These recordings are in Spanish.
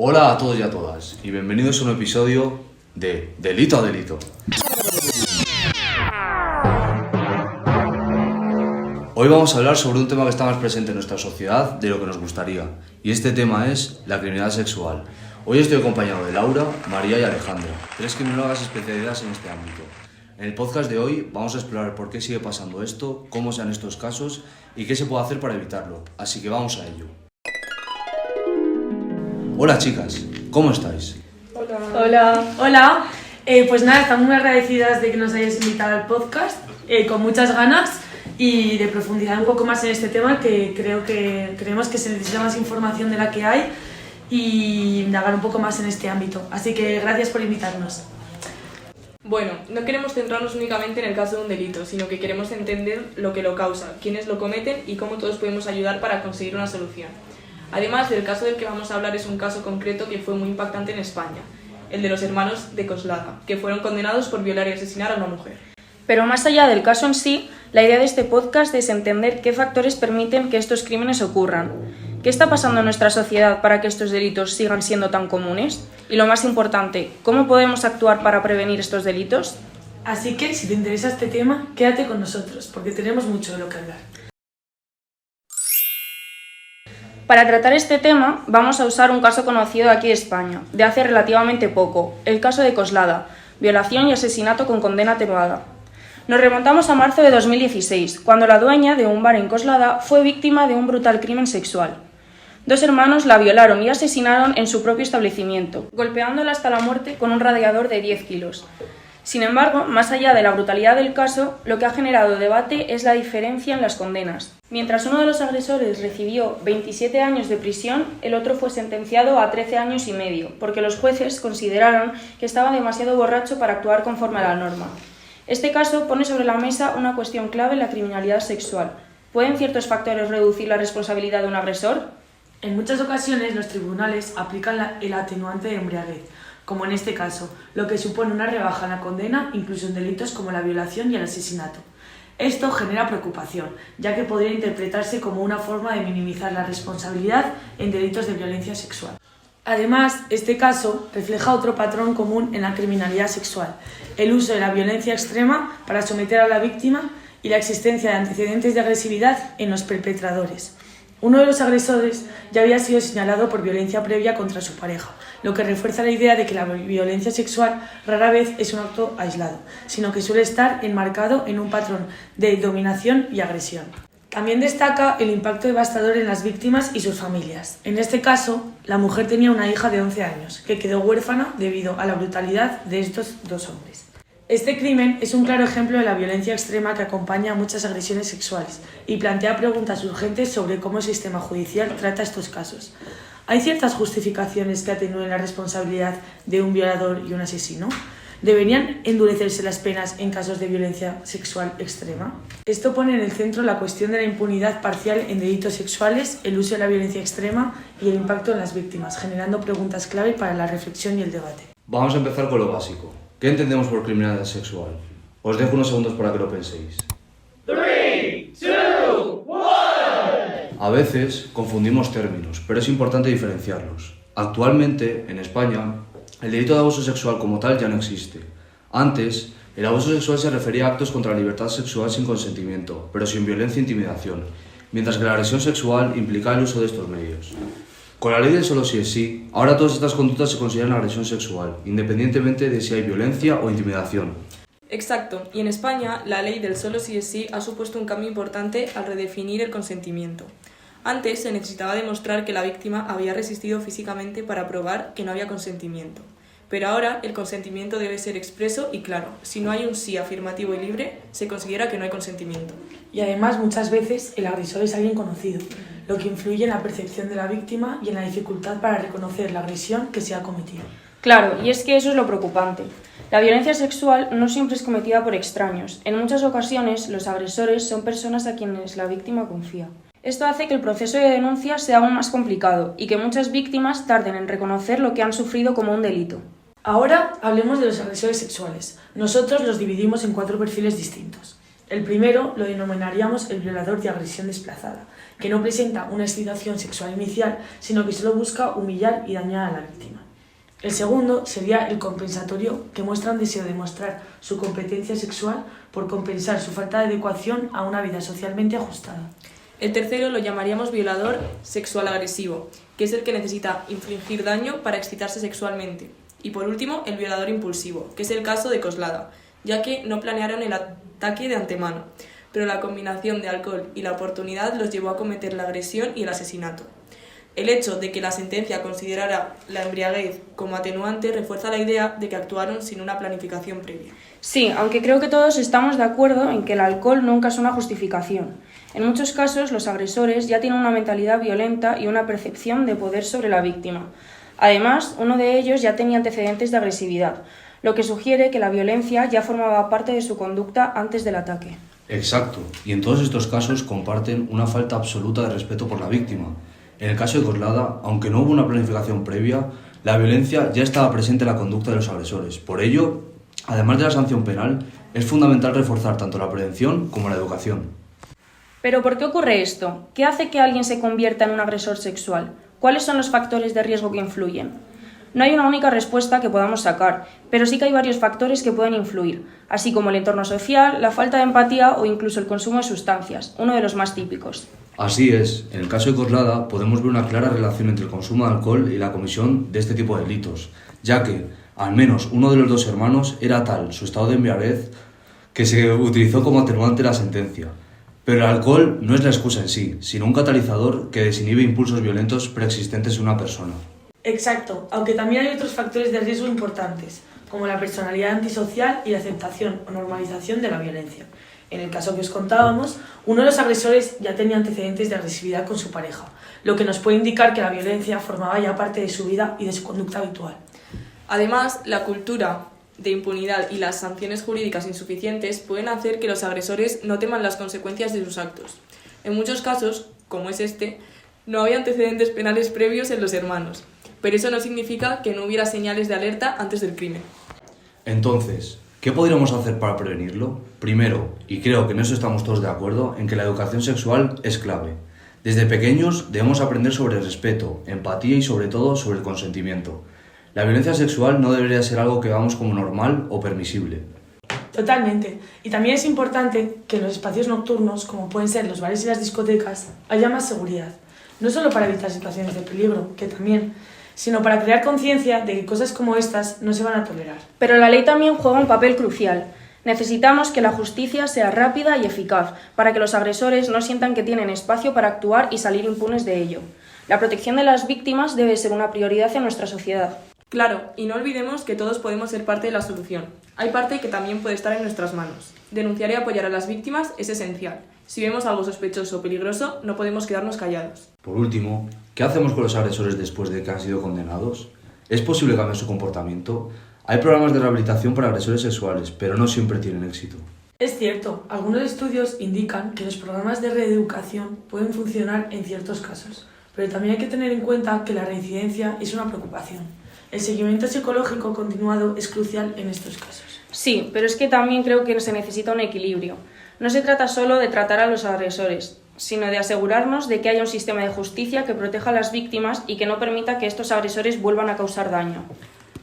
Hola a todos y a todas y bienvenidos a un episodio de Delito a Delito. Hoy vamos a hablar sobre un tema que está más presente en nuestra sociedad de lo que nos gustaría, y este tema es la criminalidad sexual. Hoy estoy acompañado de Laura, María y Alejandra, tres criminólogas especializadas en este ámbito. En el podcast de hoy vamos a explorar por qué sigue pasando esto, cómo se dan estos casos y qué se puede hacer para evitarlo, así que vamos a ello. Hola chicas, ¿cómo estáis? Hola. Pues nada, estamos muy agradecidas de que nos hayáis invitado al podcast, con muchas ganas y de profundizar un poco más en este tema que creemos que se necesita más información de la que hay y indagar un poco más en este ámbito. Así que gracias por invitarnos. Bueno, no queremos centrarnos únicamente en el caso de un delito, sino que queremos entender lo que lo causa, quiénes lo cometen y cómo todos podemos ayudar para conseguir una solución. Además, el caso del que vamos a hablar es un caso concreto que fue muy impactante en España, el de los hermanos de Coslada, que fueron condenados por violar y asesinar a una mujer. Pero más allá del caso en sí, la idea de este podcast es entender qué factores permiten que estos crímenes ocurran. ¿Qué está pasando en nuestra sociedad para que estos delitos sigan siendo tan comunes? Y lo más importante, ¿cómo podemos actuar para prevenir estos delitos? Así que, si te interesa este tema, quédate con nosotros, porque tenemos mucho de lo que hablar. Para tratar este tema, vamos a usar un caso conocido aquí de España, de hace relativamente poco, el caso de Coslada, violación y asesinato con condena atenuada. Nos remontamos a marzo de 2016, cuando la dueña de un bar en Coslada fue víctima de un brutal crimen sexual. Dos hermanos la violaron y asesinaron en su propio establecimiento, golpeándola hasta la muerte con un radiador de 10 kilos. Sin embargo, más allá de la brutalidad del caso, lo que ha generado debate es la diferencia en las condenas. Mientras uno de los agresores recibió 27 años de prisión, el otro fue sentenciado a 13 años y medio, porque los jueces consideraron que estaba demasiado borracho para actuar conforme a la norma. Este caso pone sobre la mesa una cuestión clave en la criminalidad sexual. ¿Pueden ciertos factores reducir la responsabilidad de un agresor? En muchas ocasiones los tribunales aplican el atenuante de embriaguez, como en este caso, lo que supone una rebaja en la condena incluso en delitos como la violación y el asesinato. Esto genera preocupación, ya que podría interpretarse como una forma de minimizar la responsabilidad en delitos de violencia sexual. Además, este caso refleja otro patrón común en la criminalidad sexual, el uso de la violencia extrema para someter a la víctima y la existencia de antecedentes de agresividad en los perpetradores. Uno de los agresores ya había sido señalado por violencia previa contra su pareja, lo que refuerza la idea de que la violencia sexual rara vez es un acto aislado, sino que suele estar enmarcado en un patrón de dominación y agresión. También destaca el impacto devastador en las víctimas y sus familias. En este caso, la mujer tenía una hija de 11 años, que quedó huérfana debido a la brutalidad de estos dos hombres. Este crimen es un claro ejemplo de la violencia extrema que acompaña a muchas agresiones sexuales y plantea preguntas urgentes sobre cómo el sistema judicial trata estos casos. ¿Hay ciertas justificaciones que atenúen la responsabilidad de un violador y un asesino? ¿Deberían endurecerse las penas en casos de violencia sexual extrema? Esto pone en el centro la cuestión de la impunidad parcial en delitos sexuales, el uso de la violencia extrema y el impacto en las víctimas, generando preguntas clave para la reflexión y el debate. Vamos a empezar con lo básico. ¿Qué entendemos por criminalidad sexual? Os dejo unos segundos para que lo penséis. 3, 2, 1. A veces confundimos términos, pero es importante diferenciarlos. Actualmente, en España, el delito de abuso sexual como tal ya no existe. Antes, el abuso sexual se refería a actos contra la libertad sexual sin consentimiento, pero sin violencia e intimidación, mientras que la agresión sexual implica el uso de estos medios. Con la ley del solo sí es sí, ahora todas estas conductas se consideran agresión sexual, independientemente de si hay violencia o intimidación. Exacto, y en España la ley del solo sí es sí ha supuesto un cambio importante al redefinir el consentimiento. Antes se necesitaba demostrar que la víctima había resistido físicamente para probar que no había consentimiento. Pero ahora el consentimiento debe ser expreso y claro. Si no hay un sí afirmativo y libre, se considera que no hay consentimiento. Y además, muchas veces, el agresor es alguien conocido, lo que influye en la percepción de la víctima y en la dificultad para reconocer la agresión que se ha cometido. Claro, y es que eso es lo preocupante. La violencia sexual no siempre es cometida por extraños. En muchas ocasiones, los agresores son personas a quienes la víctima confía. Esto hace que el proceso de denuncia sea aún más complicado y que muchas víctimas tarden en reconocer lo que han sufrido como un delito. Ahora hablemos de los agresores sexuales. Nosotros los dividimos en 4 perfiles distintos. El primero lo denominaríamos el violador de agresión desplazada, que no presenta una excitación sexual inicial, sino que solo busca humillar y dañar a la víctima. El segundo sería el compensatorio, que muestra un deseo de mostrar su competencia sexual por compensar su falta de adecuación a una vida socialmente ajustada. El tercero lo llamaríamos violador sexual agresivo, que es el que necesita infligir daño para excitarse sexualmente. Y por último, el violador impulsivo, que es el caso de Coslada, ya que no planearon el ataque de antemano, pero la combinación de alcohol y la oportunidad los llevó a cometer la agresión y el asesinato. El hecho de que la sentencia considerara la embriaguez como atenuante refuerza la idea de que actuaron sin una planificación previa. Sí, aunque creo que todos estamos de acuerdo en que el alcohol nunca es una justificación. En muchos casos, los agresores ya tienen una mentalidad violenta y una percepción de poder sobre la víctima. Además, uno de ellos ya tenía antecedentes de agresividad, lo que sugiere que la violencia ya formaba parte de su conducta antes del ataque. Exacto, y en todos estos casos comparten una falta absoluta de respeto por la víctima. En el caso de Coslada, aunque no hubo una planificación previa, la violencia ya estaba presente en la conducta de los agresores. Por ello, además de la sanción penal, es fundamental reforzar tanto la prevención como la educación. ¿Pero por qué ocurre esto? ¿Qué hace que alguien se convierta en un agresor sexual? ¿Cuáles son los factores de riesgo que influyen? No hay una única respuesta que podamos sacar, pero sí que hay varios factores que pueden influir, así como el entorno social, la falta de empatía o incluso el consumo de sustancias, uno de los más típicos. Así es, en el caso de Coslada podemos ver una clara relación entre el consumo de alcohol y la comisión de este tipo de delitos, ya que al menos uno de los dos hermanos era tal su estado de embriaguez que se utilizó como atenuante la sentencia. Pero el alcohol no es la excusa en sí, sino un catalizador que desinhibe impulsos violentos preexistentes en una persona. Exacto, aunque también hay otros factores de riesgo importantes, como la personalidad antisocial y la aceptación o normalización de la violencia. En el caso que os contábamos, uno de los agresores ya tenía antecedentes de agresividad con su pareja, lo que nos puede indicar que la violencia formaba ya parte de su vida y de su conducta habitual. Además, la cultura de impunidad y las sanciones jurídicas insuficientes pueden hacer que los agresores no teman las consecuencias de sus actos. En muchos casos, como es este, no había antecedentes penales previos en los hermanos, pero eso no significa que no hubiera señales de alerta antes del crimen. Entonces, ¿qué podríamos hacer para prevenirlo? Primero, y creo que en eso estamos todos de acuerdo, en que la educación sexual es clave. Desde pequeños debemos aprender sobre el respeto, empatía y sobre todo sobre el consentimiento. La violencia sexual no debería ser algo que veamos como normal o permisible. Totalmente. Y también es importante que en los espacios nocturnos, como pueden ser los bares y las discotecas, haya más seguridad. No solo para evitar situaciones de peligro, que también, sino para crear conciencia de que cosas como estas no se van a tolerar. Pero la ley también juega un papel crucial. Necesitamos que la justicia sea rápida y eficaz, para que los agresores no sientan que tienen espacio para actuar y salir impunes de ello. La protección de las víctimas debe ser una prioridad en nuestra sociedad. Claro, y no olvidemos que todos podemos ser parte de la solución. Hay parte que también puede estar en nuestras manos. Denunciar y apoyar a las víctimas es esencial. Si vemos algo sospechoso o peligroso, no podemos quedarnos callados. Por último, ¿qué hacemos con los agresores después de que han sido condenados? ¿Es posible cambiar su comportamiento? Hay programas de rehabilitación para agresores sexuales, pero no siempre tienen éxito. Es cierto, algunos estudios indican que los programas de reeducación pueden funcionar en ciertos casos, pero también hay que tener en cuenta que la reincidencia es una preocupación. El seguimiento psicológico continuado es crucial en estos casos. Sí, pero es que también creo que se necesita un equilibrio. No se trata solo de tratar a los agresores, sino de asegurarnos de que haya un sistema de justicia que proteja a las víctimas y que no permita que estos agresores vuelvan a causar daño.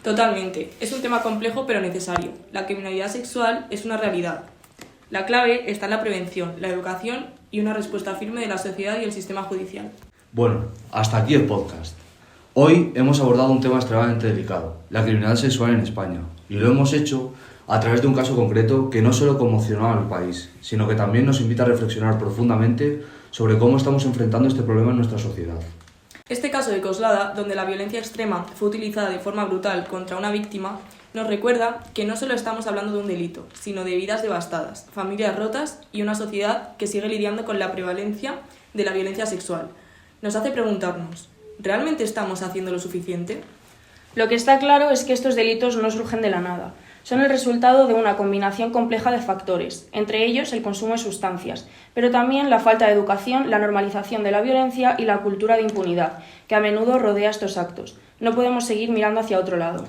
Totalmente. Es un tema complejo pero necesario. La criminalidad sexual es una realidad. La clave está en la prevención, la educación y una respuesta firme de la sociedad y el sistema judicial. Bueno, hasta aquí el podcast. Hoy hemos abordado un tema extremadamente delicado, la criminalidad sexual en España, y lo hemos hecho a través de un caso concreto que no solo conmocionó al país, sino que también nos invita a reflexionar profundamente sobre cómo estamos enfrentando este problema en nuestra sociedad. Este caso de Coslada, donde la violencia extrema fue utilizada de forma brutal contra una víctima, nos recuerda que no solo estamos hablando de un delito, sino de vidas devastadas, familias rotas y una sociedad que sigue lidiando con la prevalencia de la violencia sexual. Nos hace preguntarnos, ¿realmente estamos haciendo lo suficiente? Lo que está claro es que estos delitos no surgen de la nada. Son el resultado de una combinación compleja de factores, entre ellos el consumo de sustancias, pero también la falta de educación, la normalización de la violencia y la cultura de impunidad, que a menudo rodea estos actos. No podemos seguir mirando hacia otro lado.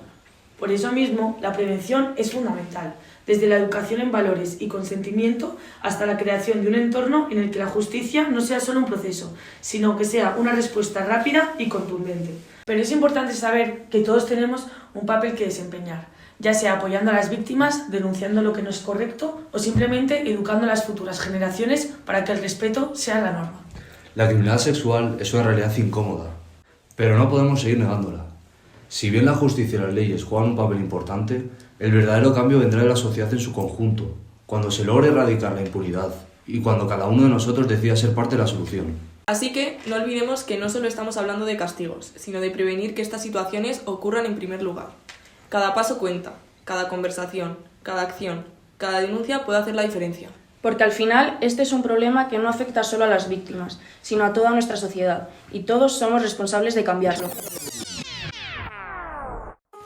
Por eso mismo, la prevención es fundamental, desde la educación en valores y consentimiento hasta la creación de un entorno en el que la justicia no sea solo un proceso, sino que sea una respuesta rápida y contundente. Pero es importante saber que todos tenemos un papel que desempeñar, ya sea apoyando a las víctimas, denunciando lo que no es correcto o simplemente educando a las futuras generaciones para que el respeto sea la norma. La criminalidad sexual es una realidad incómoda, pero no podemos seguir negándola. Si bien la justicia y las leyes juegan un papel importante, el verdadero cambio vendrá de la sociedad en su conjunto, cuando se logre erradicar la impunidad y cuando cada uno de nosotros decida ser parte de la solución. Así que no olvidemos que no solo estamos hablando de castigos, sino de prevenir que estas situaciones ocurran en primer lugar. Cada paso cuenta, cada conversación, cada acción, cada denuncia puede hacer la diferencia. Porque al final este es un problema que no afecta solo a las víctimas, sino a toda nuestra sociedad, y todos somos responsables de cambiarlo.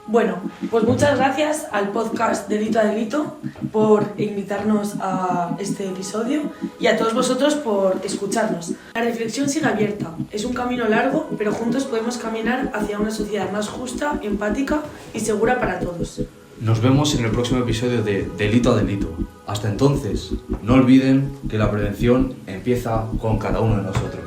Bueno, pues muchas gracias al podcast Delito a Delito por invitarnos a este episodio y a todos vosotros por escucharnos. La reflexión sigue abierta, es un camino largo, pero juntos podemos caminar hacia una sociedad más justa, empática y segura para todos. Nos vemos en el próximo episodio de Delito a Delito. Hasta entonces, no olviden que la prevención empieza con cada uno de nosotros.